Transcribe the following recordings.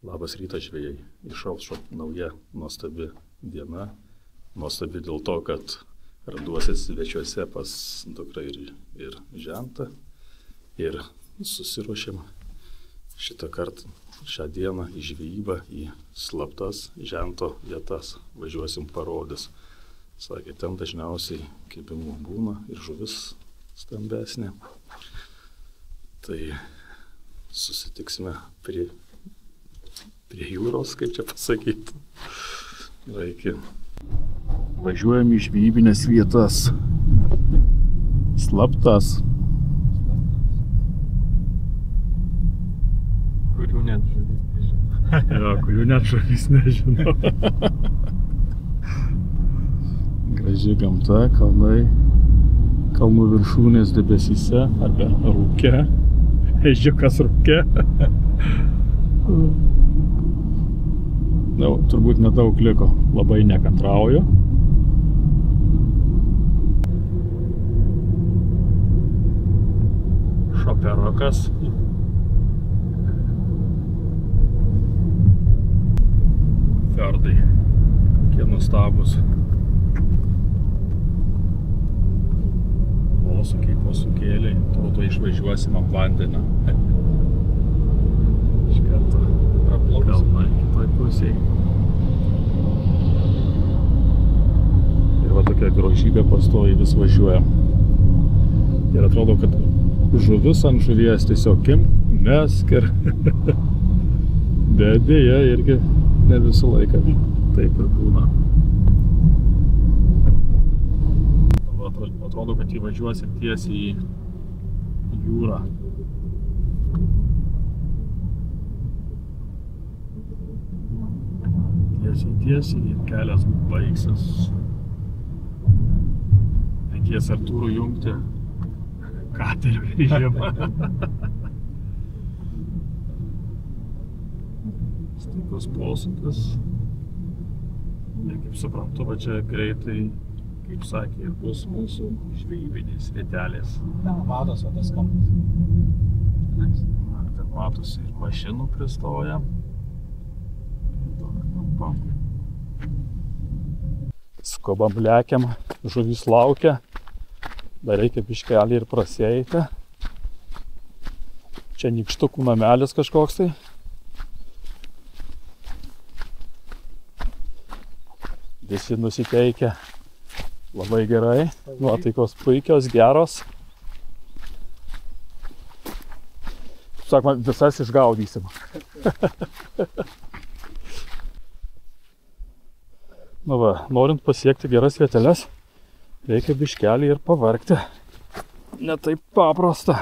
Labas rytas, žvejai. Išaušo nauja nuostabi diena. Nuostabi dėl to, kad randuosi svečiuose pas dukrą ir žentą. Ir susiruošėm šitą kartą, šią dieną į žvejybą, į slaptas žento vietas. Važiuosim parodys. Sakė, ten dažniausiai kibimų būna ir žuvis stambesnė. Tai susitiksime prie jūros, kaip čia pasakyti. Reikia. Važiuojam į žvejybinės vietas. Slaptas. Kurių net žuvis nežinau. Jo, kurių net žuvis nežinau. Graži gamta, kalnai, kalnų viršūnės debesyse arba rūke. Ežiukas rūke. Na, turbūt nedaug liko, labai nekantrauju. Šoperokas. Ferdai, kokie nuostabus. Posūkėliai, tuo išvažiuosim ant vandenio. Iš karto praplauksime kitoj pusėje. Ir va tokia grožybė pastoviai vis važiuoja. Ir atrodo, kad žuvis ant žuvies tiesiog mesk ir bet dėja irgi ne visą laiką taip ir būna. Atrodo, kad įvažiuosim tiesiai į jūrą. Tiesiai ir kelias baigsis. Reikės Artūrų jungti katerio režimą. Staigus posūkis. Ir kaip suprantu, va čia greitai, kaip sakė, ir bus mūsų žvejybinės vietelės. Matosi tas kampas. Ten matosi ir mašinų pristoja. Skubam lekiam, žuvis laukia. Dar reikia biškelį ir prasieiti. Čia nykštukų namelis kažkoks tai. Visi nusiteikia labai gerai. Nuotaikos puikios, geros. Sakoma, visas išgaudysim. Nu va, norint pasiekti geras vieteles, reikia biškelį ir pavargti. Ne taip paprasta.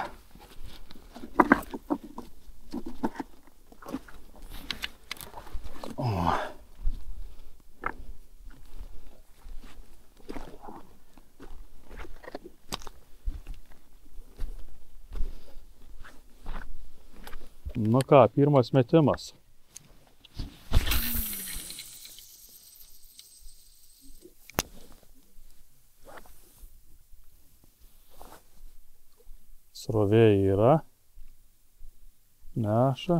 Nu ką, pirmas metimas. Srovė yra. Neša.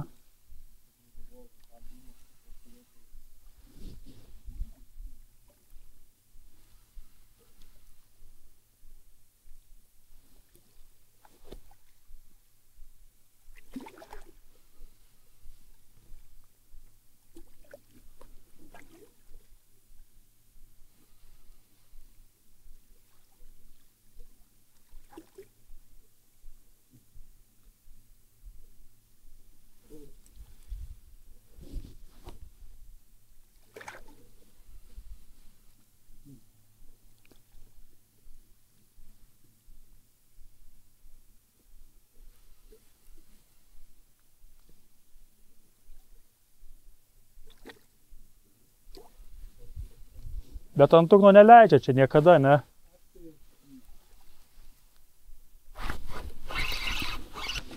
Bet ant dugno neleidžia čia niekada, ne?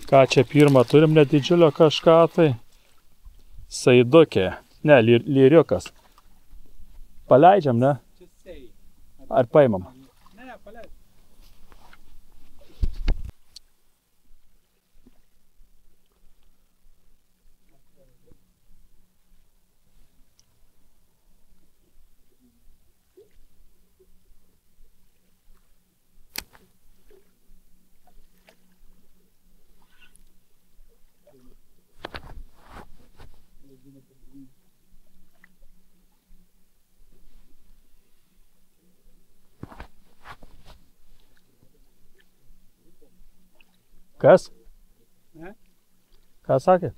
Ką čia pirmą turim, nedidžiulio kažką tai? Saidukė. Ne, lyriukas. Paleidžiam, ne? Ar paimam? Ne, paleidžiam. Kas? Ne? Ką sakė?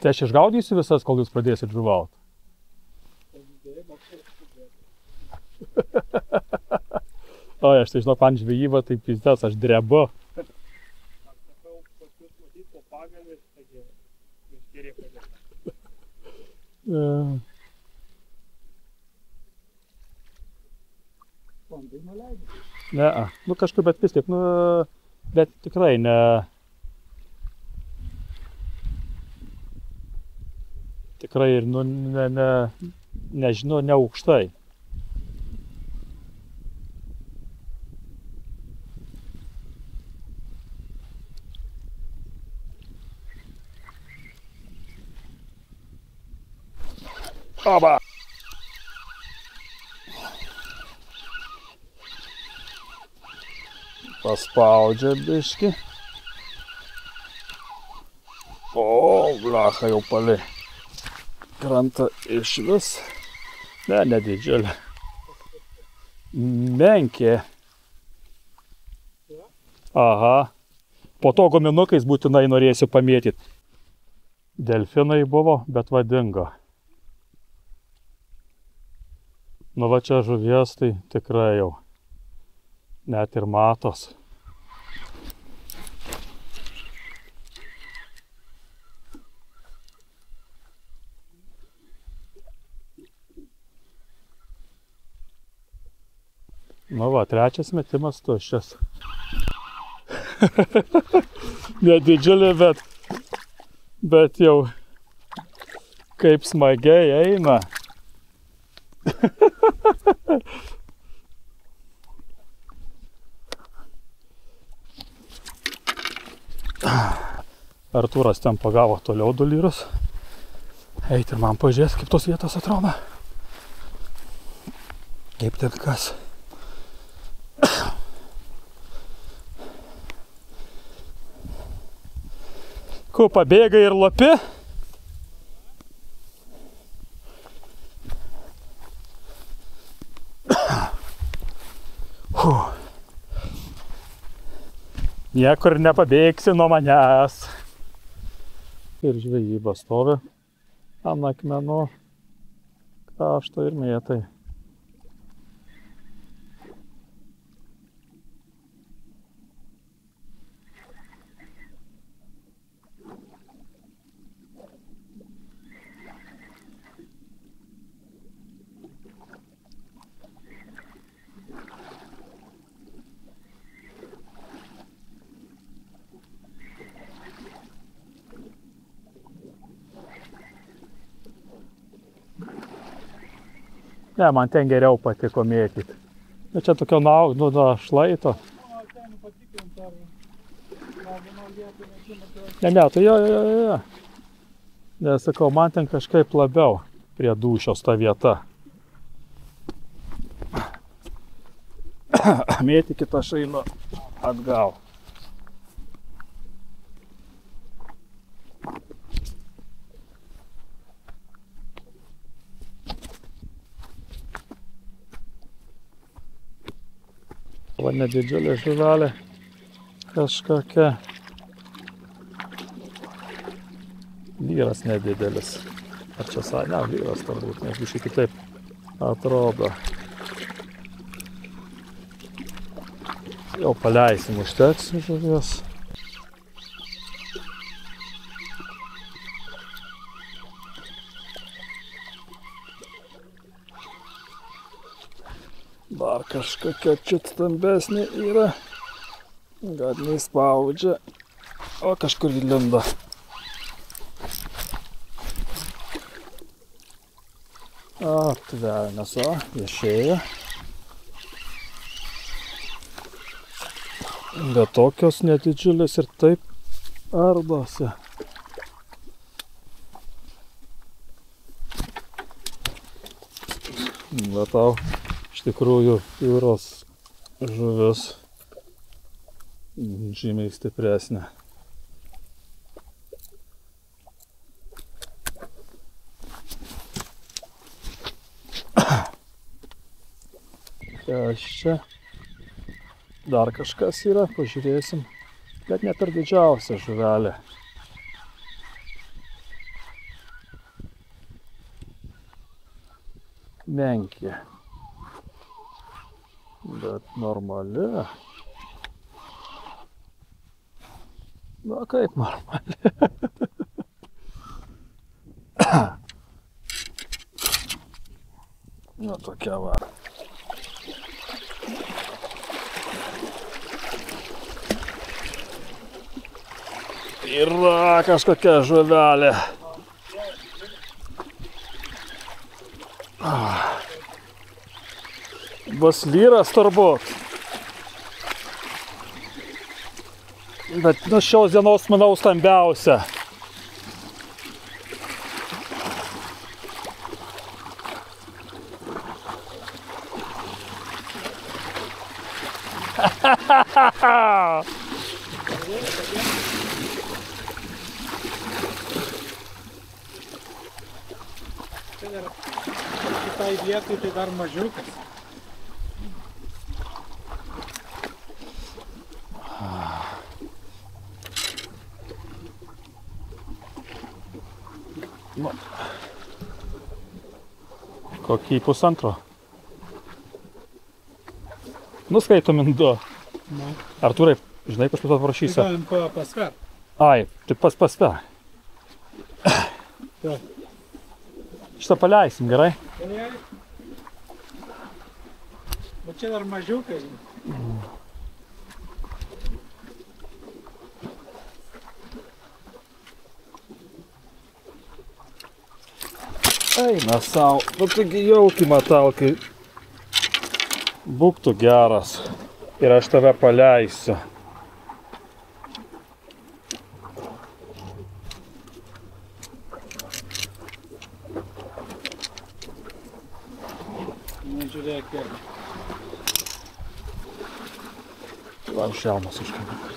Tai aš išgaudysiu visas, kol jūs pradėsit žuvauti. Oi, aš tai žinau, man žvejyba, tai pizdas, aš drebu. Sakau, paskui matyt po pagalį, taigi geriai padėta. Bandai nuleidai? Ne, nu kažkur, bet vis tiek, nu, bet tikrai ne. Tikrai ir, nu, nežinau, ne aukštai. Oba! Paspaudžia biškį. O, blacha jau palei. Kranta iš vis. Ne, nedidžiulė. Menkė. Aha. Po to guminukais būtinai norėsiu pamėtyti. Delfinai buvo, bet vadingo. Nu va čia žuvies tai tikrai jau. Net ir matos. Nu va, trečias metimas tuščias. Nedidžiulė, bet jau kaip smagiai eina. Artūras ten pagavo toliau 2 lyrus. Eit ir man pažiūrės, kaip tos vietos atrodo. Kaip ten kas. Ko pabėga ir lapi? Niekur nepabėgsi nuo manęs. Ir žvejyba stovi ant akmenų krašto ir mėtai. Ne, man ten geriau patiko mėtyti. Bet čia tokio nuo šlaito. Ten patikrint, ar vienoj vietoj nežinau. Ne, tai jo. Nes sakau, man ten kažkaip labiau prie dūšios ta vieta. Mėtykit, aš einu atgal. Va nedidžiulė žuvelė kažkokia. Lyras nedidelis. Ar čia ne, lyras turbūt, nes biškai kitaip atrodo. Jau paleisim, užteks žuvies. Dar kažkokia čiut stambesnė yra. Gal neįspaudžia. O kažkur įlindo. Aptvelnės, o, išėjo. Bet tokios nedidžiulės ir taip ardosi. Bet tau iš tikrųjų jūros žuvis žymiai stipresnė. Kas čia? Dar kažkas yra, pažiūrėsim. Bet ne per didžiausia žuvelė. Menkė. Bet normali. Na kaip normali. Na tokia va. Yra kažkokia žuvelė. Bus lyras turbūt. Bet nuo šios dienos, manau, stambiausia. Kitai vietoj tai dar mažiukas. Nu. Kokį pusantro? Nuskaitom du. Nu. Artūrai, žinai, kažkas paprašysi? Tai galim pasver. Ai, tai pasver. Jo. Šitą paleisim, gerai? Gerai. Bet čia dar mažiukai. Eina sau, nu taigi jauki matalkai. Būk tu geras ir aš tave paleisiu. Nežiūrėk, kiek. Man šelmas užkabina.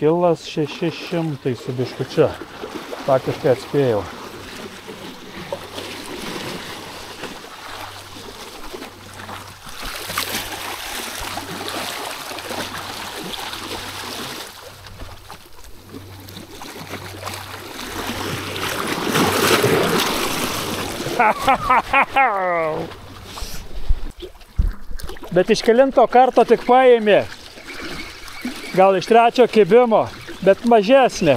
Kilas 600 su biškučia. Faktiškai atspėjau. Bet iš kelinto karto tik paėmė. Gal iš trečio kibimo, bet mažesnė.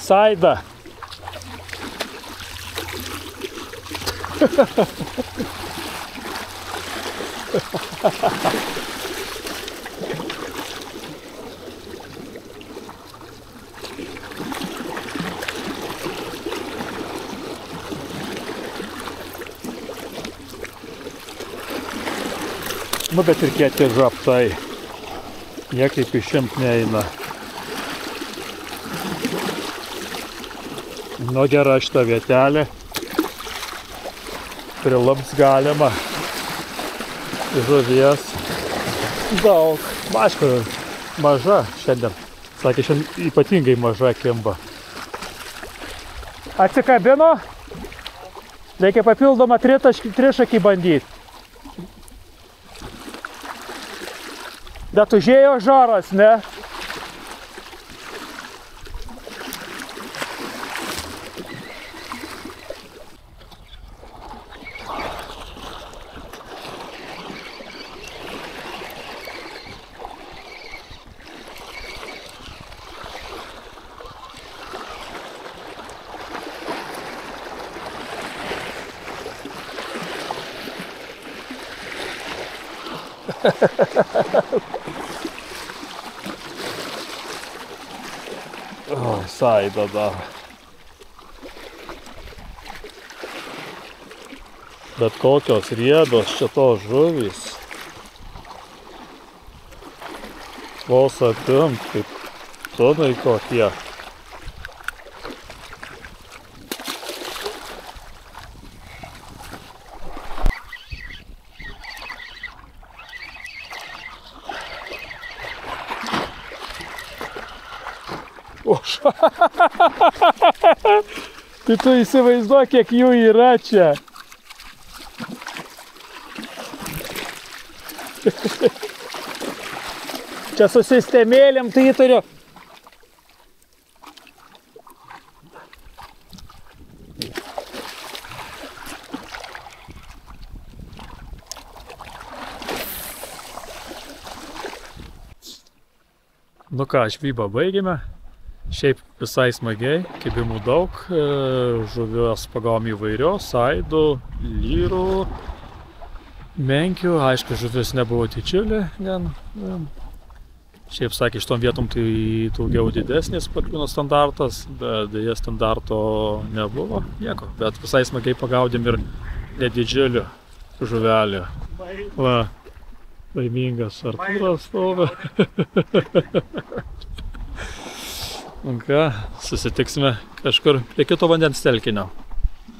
Saida. Nu, bet ir kieti žaptai. Jie kaip išimt neina. Nu, gera šita vietelė. Prilaps galima. Žuvies. Daug. Aišku, maža šiandien. Sakė, šiandien ypatingai maža kimba. Atsikabino? Reikia papildomą trišakį bandyti. Bet užėjo žaras, ne? Oi, Saida dar. Bet kokios riedos čia tos žuvys. Vos atimt, kaip tunai kokie. Tai tu įsivaizduok, kiek jų yra čia. Čia su sistemėlėm tai turiu. Nu ką, žvybą baigėme. Šiaip visai smagiai, kibimų daug, žuvios pagavom įvairios, saidų, lyrų, menkių, aišku, žuvis nebuvo didžiulė, šiaip sakė, iš tom vietom tai daugiau didesnis pakliūno standartas, bet dėja standarto nebuvo, nieko, bet visai smagiai pagaudėm ir nedidžiulių žuvelį. Va, laimingas Artūras stovi. Nu ką, susitiksime kažkur prie kito vandens telkinio.